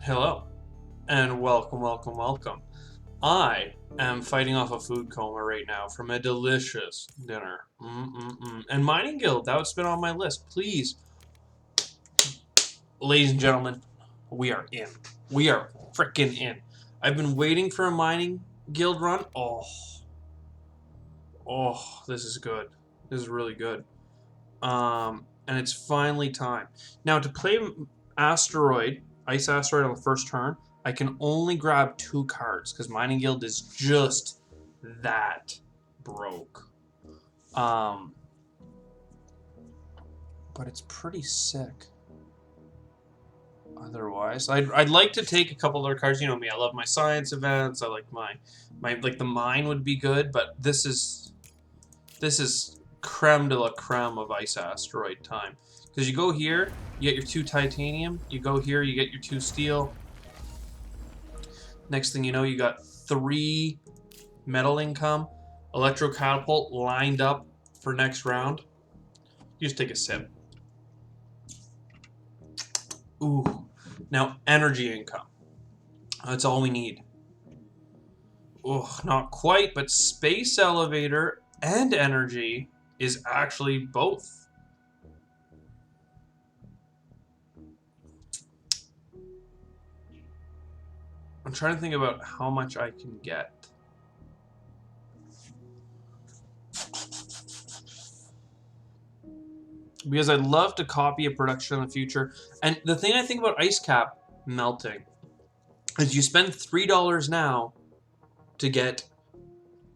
Hello, and welcome. I am fighting off a food coma right now from a delicious dinner. And Mining Guild, that's been on my list. Please, ladies and gentlemen, we are in. We are freaking in. I've been waiting for a Mining Guild run. This is good. This is really good. And it's finally time. Now, to play Ice Asteroid on the first turn, I can only grab 2 cards because Mining Guild is just that broke. Um, but it's pretty sick. Otherwise, I'd like to take a couple other cards. You know me, I love my science events. I like my like the mine would be good, but this is creme de la creme of Ice Asteroid time. Because you go here, you get your 2 titanium. You go here, you get your 2 steel. Next thing you know, you got 3 metal income. Electro catapult lined up for next round. You just take a sip. Ooh. Now, energy income. That's all we need. Oh, not quite, but space elevator and energy is actually both. I'm trying to think about how much I can get. Because I'd love to copy a production in the future. And the thing I think about ice cap melting is you spend $3 now to get,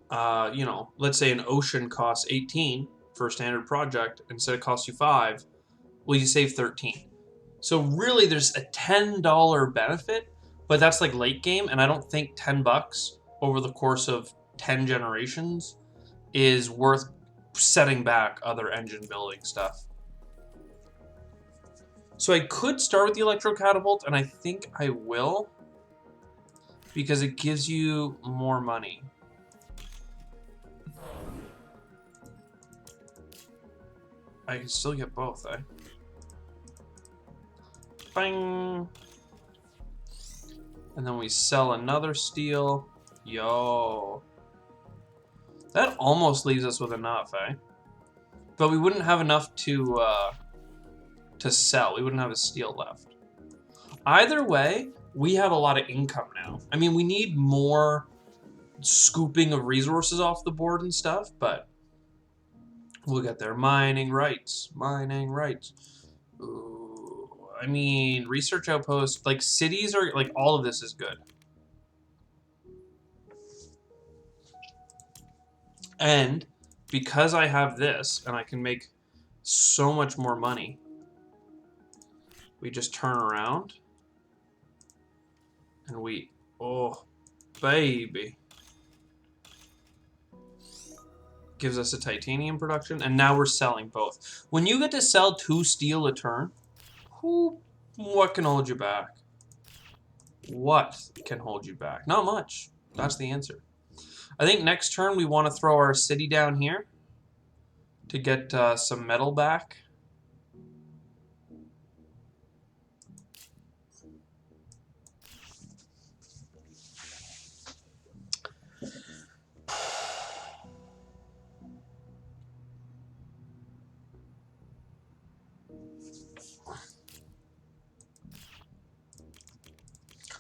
let's say an ocean costs 18 for a standard project instead it costs you 5. Well, you save 13. So really, there's a $10 benefit, but that's like late game, and I don't think 10 bucks over the course of 10 generations is worth setting back other engine building stuff. So I could start with the electro catapult, and I think I will because it gives you more money. I can still get both, eh? Bang! And then we sell another steel. Yo. That almost leaves us with enough, eh? But we wouldn't have enough to sell. We wouldn't have a steel left. Either way, we have a lot of income now. I mean, we need more scooping of resources off the board and stuff, but we'll get there. Mining rights. Ooh, I mean, research outposts, like cities are, like all of this is good. And because I have this and I can make so much more money, we just turn around and oh, baby. Gives us a titanium production, and now we're selling both. When you get to sell 2 steel a turn, what can hold you back? What can hold you back? Not much. That's the answer. I think next turn we want to throw our city down here to get some metal back.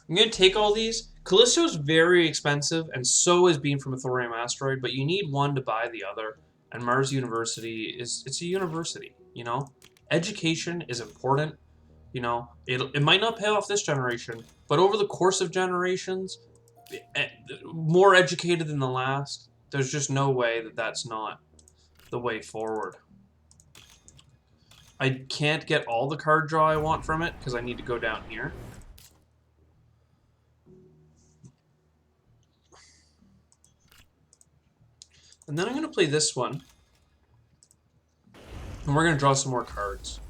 I'm going to take all these. Callisto's very expensive, and so is being from a thorium asteroid, but you need one to buy the other. And Mars University it's a university, you know? Education is important, you know? It might not pay off this generation, but over the course of generations, more educated than the last, there's just no way that that's not the way forward. I can't get all the card draw I want from it, because I need to go down here. And then I'm going to play this one. And we're going to draw some more cards.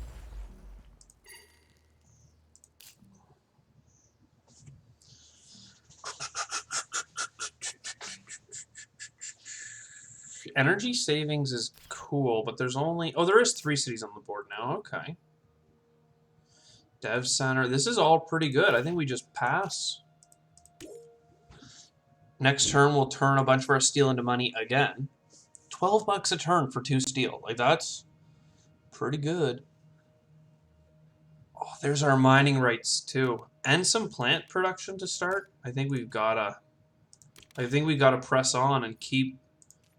Energy savings is cool, but there's only... Oh, there is 3 cities on the board now. Okay. Dev center. This is all pretty good. I think we just pass. Next turn, we'll turn a bunch of our steel into money again. 12 bucks a turn for 2 steel. Like, that's pretty good. Oh, there's our mining rights, too. And some plant production to start. I think we gotta press on and keep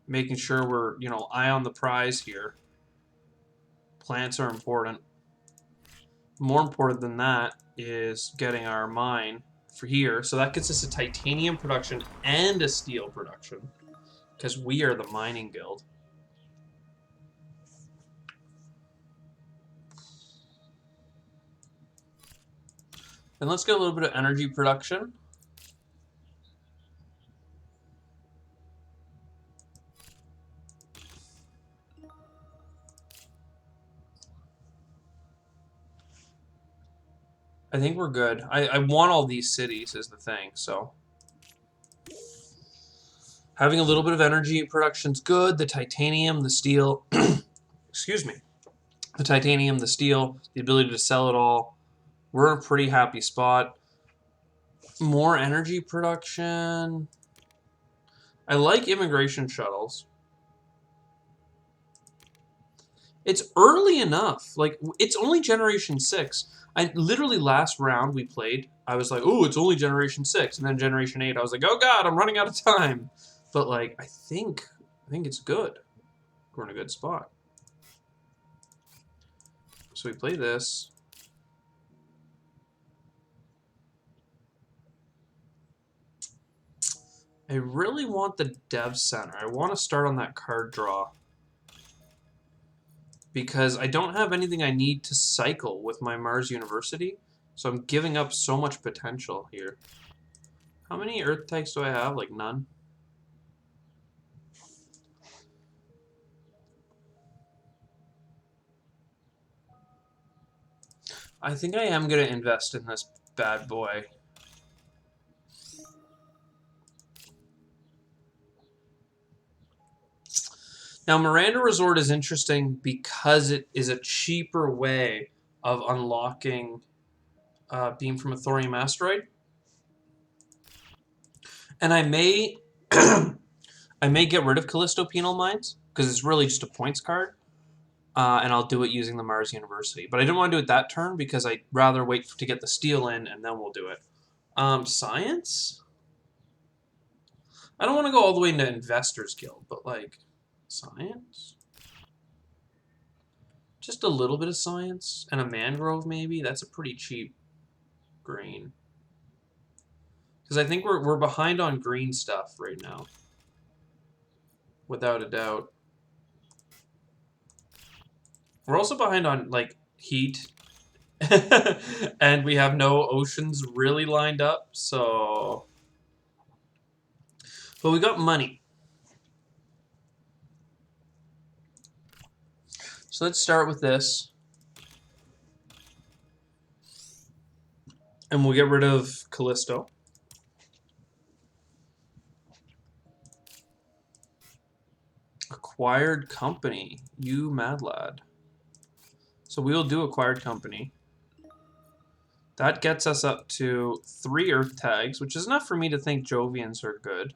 making sure we're, you know, eye on the prize here. Plants are important. More important than that is getting our mine for here. So that gets us a titanium production and a steel production. Because we are the mining guild. And let's get a little bit of energy production. I think we're good. I want all these cities is the thing, so. Having a little bit of energy production's good. The titanium, the steel, excuse me. The titanium, the steel, the ability to sell it all. We're in a pretty happy spot. More energy production. I like immigration shuttles. It's early enough. Like, it's only Generation 6. I literally, last round we played, I was like, oh, it's only Generation 6. And then Generation 8, I was like, oh god, I'm running out of time. But, like, I think it's good. We're in a good spot. So we play this. I really want the dev center. I want to start on that card draw. Because I don't have anything I need to cycle with my Mars University. So I'm giving up so much potential here. How many Earth types do I have? Like none? I think I am going to invest in this bad boy. Now, Miranda Resort is interesting because it is a cheaper way of unlocking Beam from a Thorium Asteroid. And I may I may get rid of Callisto Penal Mines, because it's really just a points card. And I'll do it using the Mars University. But I didn't want to do it that turn, because I'd rather wait to get the steel in, and then we'll do it. Science? I don't want to go all the way into Investors Guild, but, like, science? Just a little bit of science. And a mangrove, maybe? That's a pretty cheap green. Because I think we're behind on green stuff right now. Without a doubt. We're also behind on, like, heat. And we have no oceans really lined up, so... But we got money. So let's start with this. And we'll get rid of Callisto. Acquired company. You mad lad. So we will do acquired company. That gets us up to 3 Earth tags, which is enough for me to think Jovians are good.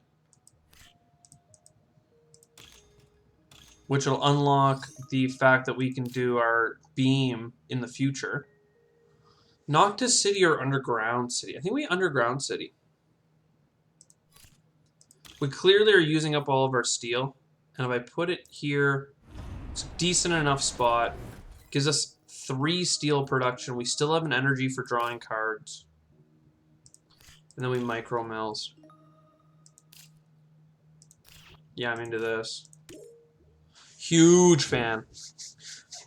Which will unlock the fact that we can do our beam in the future. Noctis City or Underground City? I think we Underground City. We clearly are using up all of our steel. And if I put it here, it's a decent enough spot. Gives us 3 steel production. We still have an energy for drawing cards. And then we micro mills. Yeah, I'm into this. Huge fan.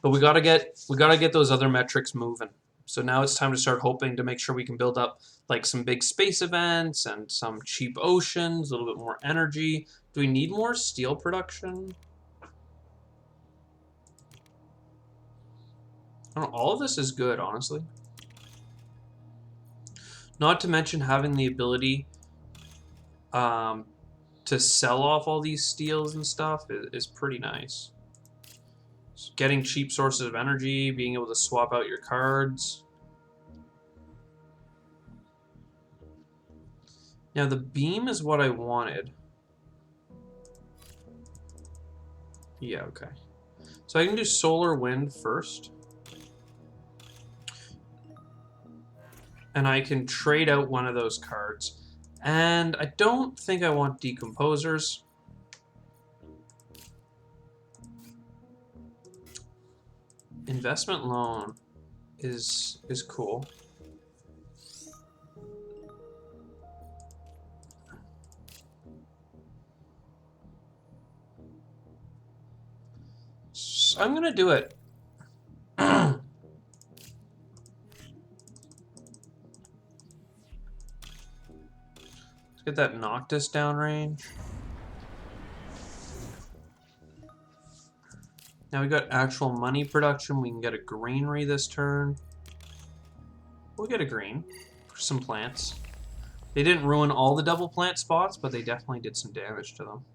But we gotta get those other metrics moving. So now it's time to start hoping to make sure we can build up like some big space events and some cheap oceans, a little bit more energy. Do we need more steel production? I don't know, all of this is good, honestly. Not to mention having the ability to sell off all these steels and stuff is pretty nice. So getting cheap sources of energy, being able to swap out your cards. Now the beam is what I wanted. Yeah, okay. So I can do solar wind first. And I can trade out one of those cards. And I don't think I want decomposers. Investment loan is cool. So I'm gonna do it. Let's get that Noctis downrange. Now we got actual money production. We can get a greenery this turn. We'll get a green for some plants. They didn't ruin all the double plant spots, but they definitely did some damage to them.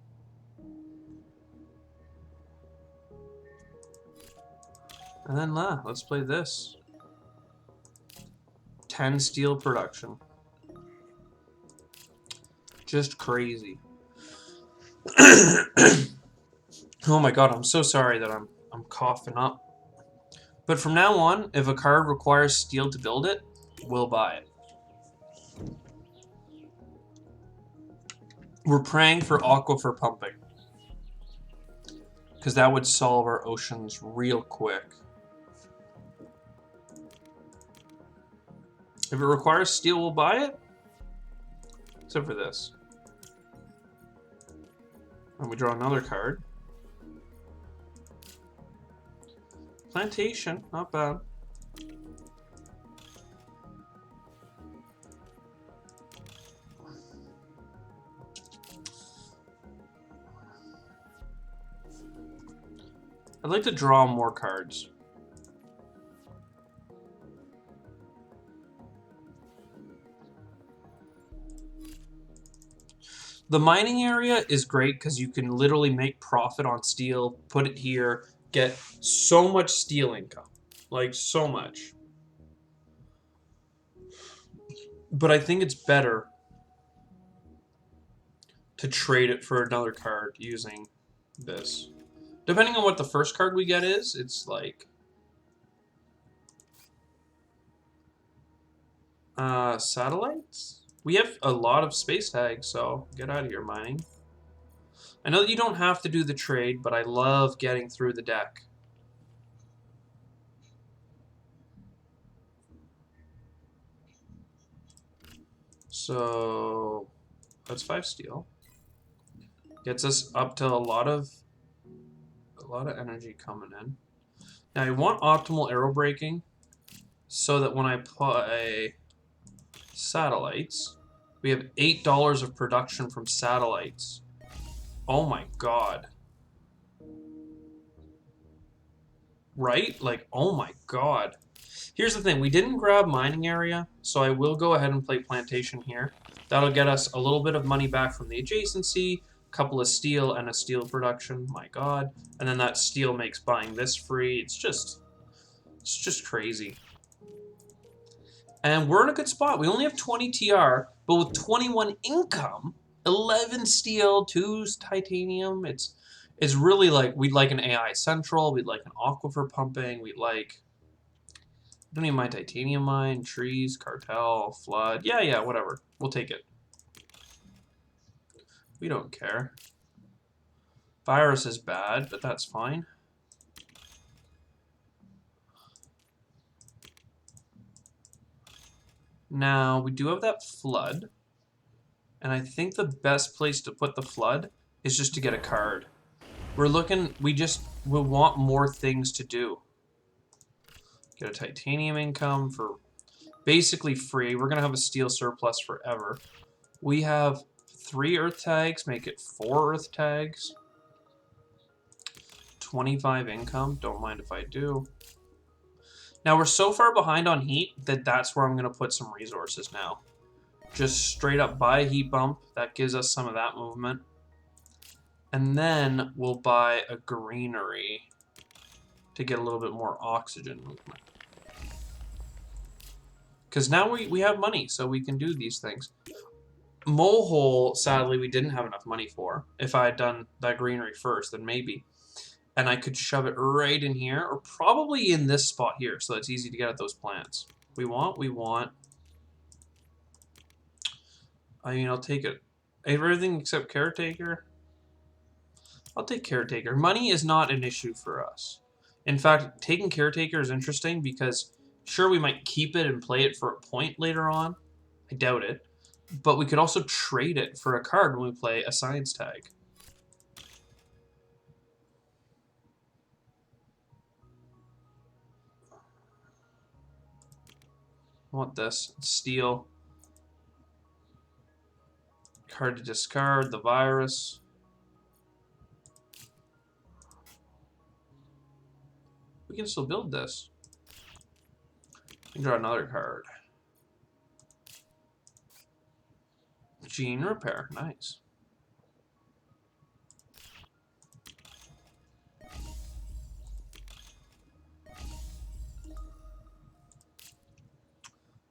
And then let's play this. 10 steel production. Just crazy. Oh my god, I'm so sorry that I'm coughing up. But from now on, if a card requires steel to build it, we'll buy it. We're praying for aquifer pumping. Because that would solve our oceans real quick. If it requires steel, we'll buy it. Except for this. And we draw another card. Plantation, not bad. I'd like to draw more cards. The mining area is great because you can literally make profit on steel, put it here, get so much steel income. Like, so much. But I think it's better to trade it for another card using this. Depending on what the first card we get is, it's like... satellites? We have a lot of space tags, so get out of here, mining. I know that you don't have to do the trade, but I love getting through the deck. So that's 5 steel. Gets us up to a lot of energy coming in. Now I want optimal arrow breaking so that when I play satellites, we have $8 of production from satellites. Oh my god. Right? Like, oh my god. Here's the thing, we didn't grab mining area, so I will go ahead and play plantation here. That'll get us a little bit of money back from the adjacency, a couple of steel and a steel production, my god. And then that steel makes buying this free. It's just crazy. And we're in a good spot. We only have 20 TR, but with 21 income, 11 steel, 2 titanium, it's really like, we'd like an AI central, we'd like an aquifer pumping, we'd like... I don't need my titanium mine, trees, cartel, flood. Yeah, whatever. We'll take it. We don't care. Virus is bad, but that's fine. Now, we do have that flood. And I think the best place to put the flood is just to get a card. We're looking, we want more things to do. Get a titanium income for basically free. We're going to have a steel surplus forever. We have 3 earth tags, make it 4 earth tags. 25 income, don't mind if I do. Now we're so far behind on heat that that's where I'm going to put some resources now. Just straight up buy a heat bump, that gives us some of that movement. And then we'll buy a greenery to get a little bit more oxygen movement. Because now we have money, so we can do these things. Mole hole, sadly, we didn't have enough money for. If I had done that greenery first, then maybe. And I could shove it right in here, or probably in this spot here, so it's easy to get at those plants. We want. I mean, I'll take it. Everything except caretaker. I'll take caretaker. Money is not an issue for us. In fact, taking caretaker is interesting because sure, we might keep it and play it for a point later on. I doubt it. But we could also trade it for a card when we play a science tag. I want this. Steal. Card to discard. The virus. We can still build this. And draw another card. Gene repair. Nice.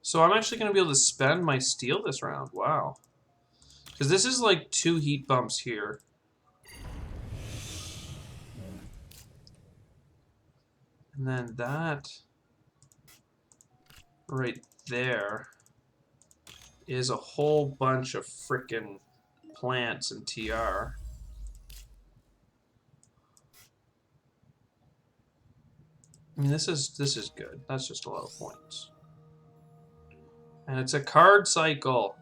So I'm actually going to be able to spend my steel this round. Wow. Because this is like 2 heat bumps here. And then that right there is a whole bunch of frickin' plants and TR. I mean, this is good. That's just a lot of points. And it's a card cycle.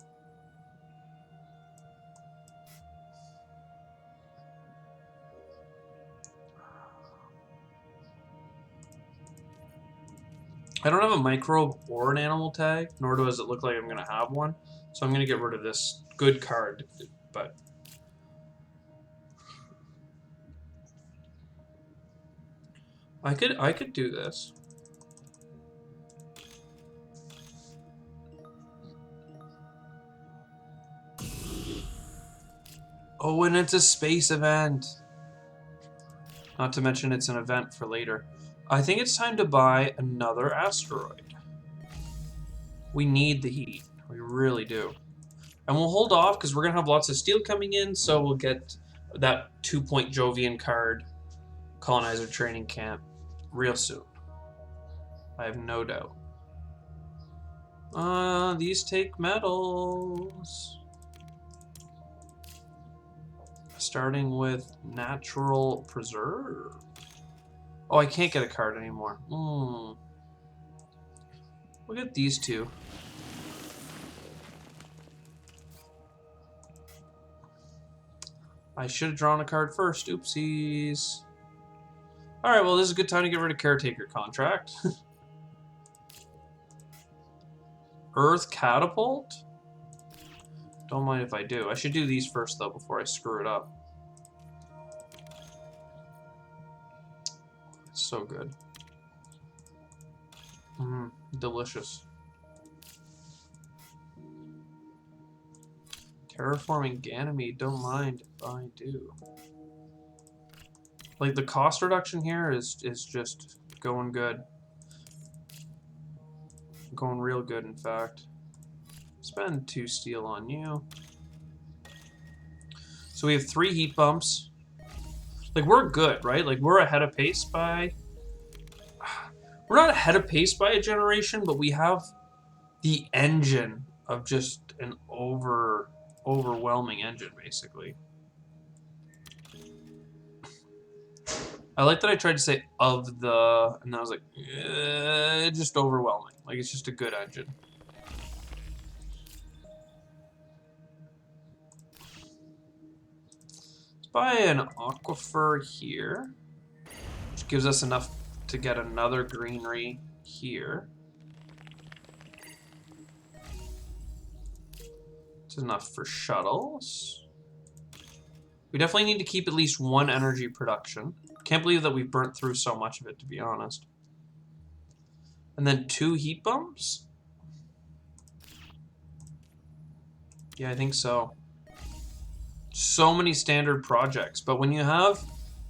I don't have a microbe or an animal tag, nor does it look like I'm going to have one. So I'm going to get rid of this good card, but I could do this. Oh, and it's a space event. Not to mention it's an event for later. I think it's time to buy another asteroid. We need the heat. We really do. And we'll hold off because we're going to have lots of steel coming in, so we'll get that 2-point Jovian card, Colonizer Training Camp, real soon. I have no doubt. These take metals. Starting with Natural Preserve. Oh, I can't get a card anymore. We'll get these two. I should have drawn a card first. Oopsies. Alright, well, this is a good time to get rid of Caretaker Contract. Earth Catapult? Don't mind if I do. I should do these first, though, before I screw it up. It's so good. Delicious. Terraforming Ganymede, don't mind if I do. Like, the cost reduction here is just going good. Going real good, in fact. Spend 2 steel on you. So we have 3 heat bumps. Like, we're good, right? Like, we're ahead of pace by... We're not ahead of pace by a generation, but we have the engine of just an overwhelming engine, basically. I like that I tried to say of the, and I was like, just overwhelming. Like, it's just a good engine. Let's buy an aquifer here, which gives us enough to get another greenery here. It's enough for shuttles. We definitely need to keep at least 1 energy production. Can't believe that we burnt through so much of it, to be honest. And then 2 heat bumps? Yeah, I think so. So many standard projects, but when you have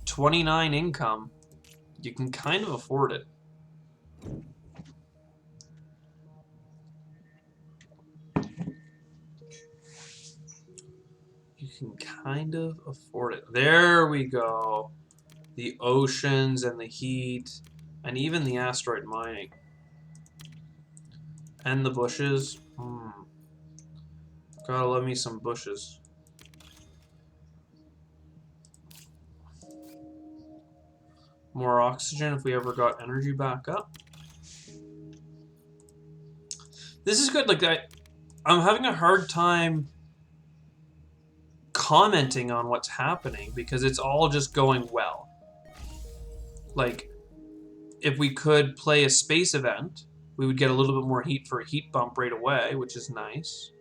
29 income, you can kind of afford it. can kind of afford it. There we go. The oceans and the heat, and even the asteroid mining. And the bushes. Gotta love me some bushes. More oxygen if we ever got energy back up. This is good. Like, I'm having a hard time commenting on what's happening because it's all just going well. Like, if we could play a space event, we would get a little bit more heat for a heat bump right away, which is nice.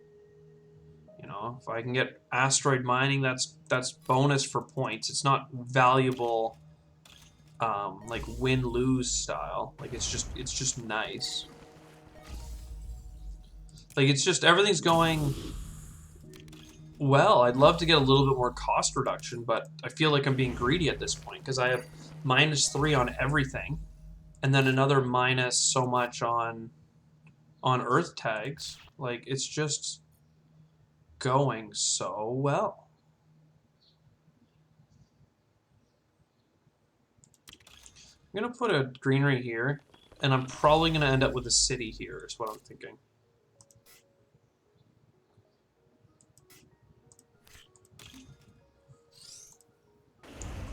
You know, if I can get asteroid mining, that's bonus for points. It's not valuable, like win-lose style. Like it's just nice. Like it's just everything's going well. I'd love to get a little bit more cost reduction, but I feel like I'm being greedy at this point because I have -3 on everything, and then another minus so much on Earth tags. Like it's just going so well. I'm gonna put a greenery here, and I'm probably gonna end up with a city here, is what I'm thinking.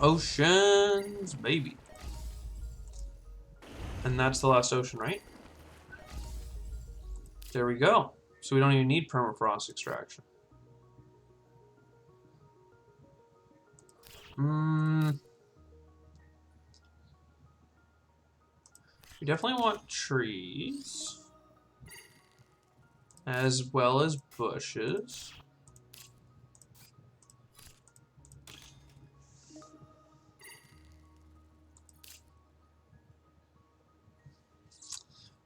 Oceans, baby. And that's the last ocean, right? There we go. So we don't even need permafrost extraction. We definitely want trees. As well as bushes.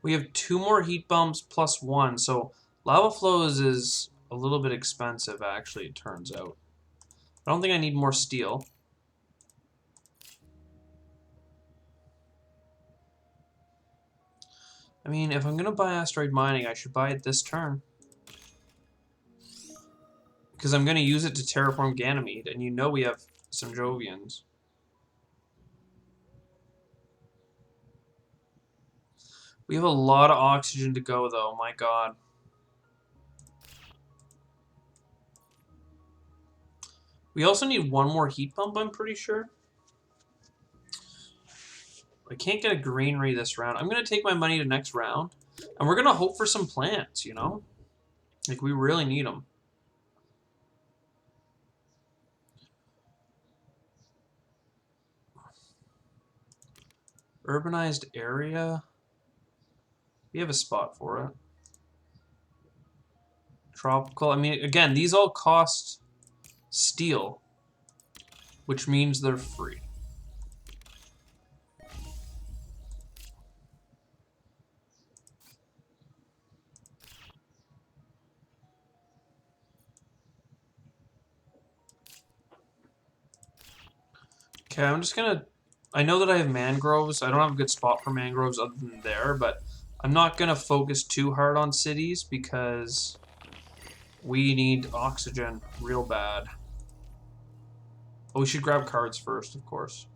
We have 2 more heat bumps plus 1, so lava flows is a little bit expensive, actually, it turns out. I don't think I need more steel. I mean, if I'm going to buy asteroid mining, I should buy it this turn. Because I'm going to use it to terraform Ganymede, and you know we have some Jovians. We have a lot of oxygen to go, though. My God. We also need 1 more heat pump, I'm pretty sure. I can't get a greenery this round. I'm going to take my money to next round. And we're going to hope for some plants, you know? Like, we really need them. Urbanized area. We have a spot for it. Tropical. I mean, again, these all cost steel, which means they're free. Okay, I'm just gonna... I know that I have mangroves. I don't have a good spot for mangroves other than there, but I'm not gonna focus too hard on cities because we need oxygen real bad. Oh, we should grab cards first, of course.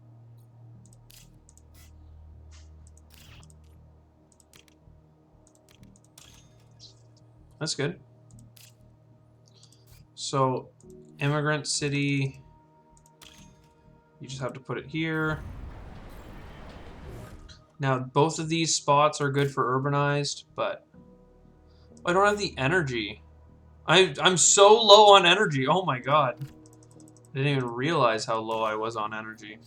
That's good. So, immigrant city... You just have to put it here. Now, both of these spots are good for urbanized, but I don't have the energy. I'm so low on energy. Oh my God. I didn't even realize how low I was on energy.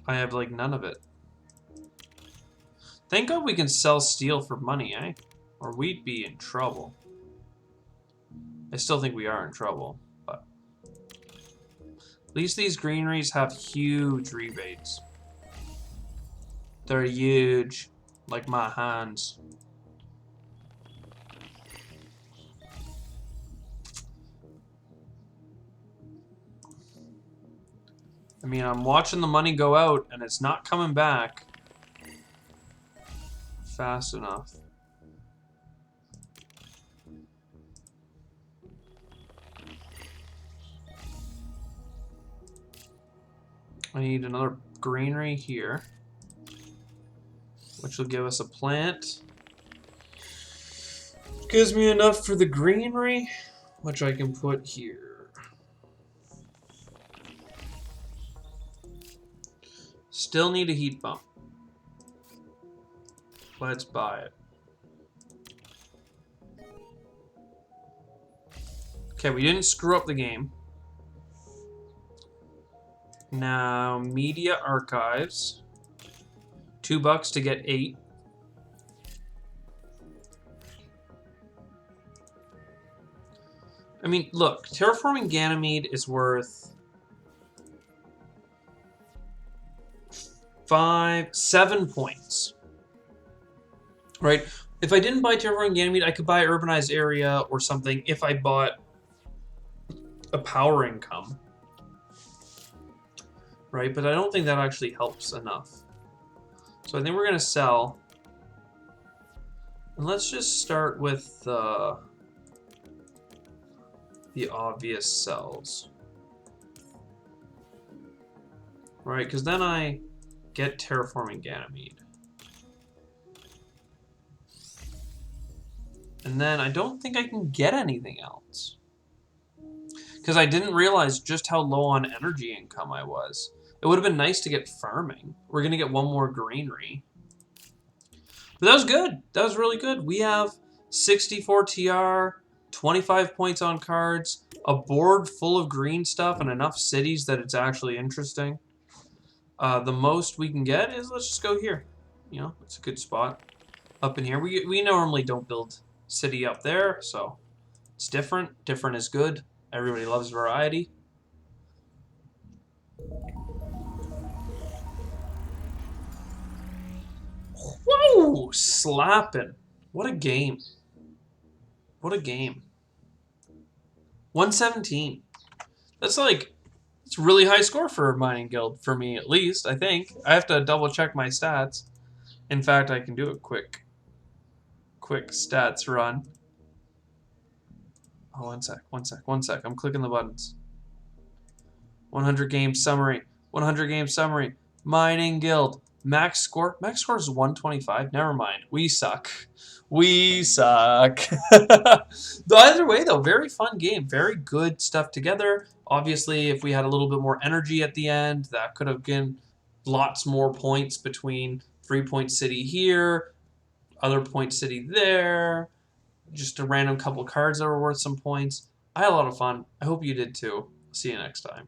I have, like, none of it. Thank God we can sell steel for money, eh? Or we'd be in trouble. I still think we are in trouble. At least these greeneries have huge rebates. They're huge, like my hands. I mean, I'm watching the money go out, and it's not coming back fast enough. I need another greenery here, which will give us a plant. Gives me enough for the greenery, which I can put here. Still need a heat pump. Let's buy it. Okay, we didn't screw up the game. Now, media archives. $2 to get 8. I mean, look, Terraforming Ganymede is worth 7 points. Right? If I didn't buy Terraforming Ganymede, I could buy Urbanized Area or something if I bought a power income. Right? But I don't think that actually helps enough. So I think we're going to sell. And let's just start with the obvious sells. Right? Because then I get Terraforming Ganymede. And then I don't think I can get anything else. Because I didn't realize just how low on energy income I was. It would have been nice to get farming. We're going to get one more greenery. But that was good. That was really good. We have 64 TR, 25 points on cards, a board full of green stuff, and enough cities that it's actually interesting. The most we can get is, let's just go here. You know, it's a good spot. Up in here. We normally don't build city up there, so it's different. Different is good. Everybody loves variety. Whoa! Slapping. What a game. What a game. 117. That's like, it's a really high score for a mining guild, for me at least, I think. I have to double check my stats. In fact, I can do a quick stats run. Oh, one sec. I'm clicking the buttons. 100 game summary. 100 game summary. Mining guild. Max score. Max score is 125. Never mind. We suck. We suck. Either way, though, very fun game. Very good stuff together. Obviously, if we had a little bit more energy at the end, that could have been lots more points between 3-point city here, other point city there. Just a random couple cards that were worth some points. I had a lot of fun. I hope you did too. See you next time.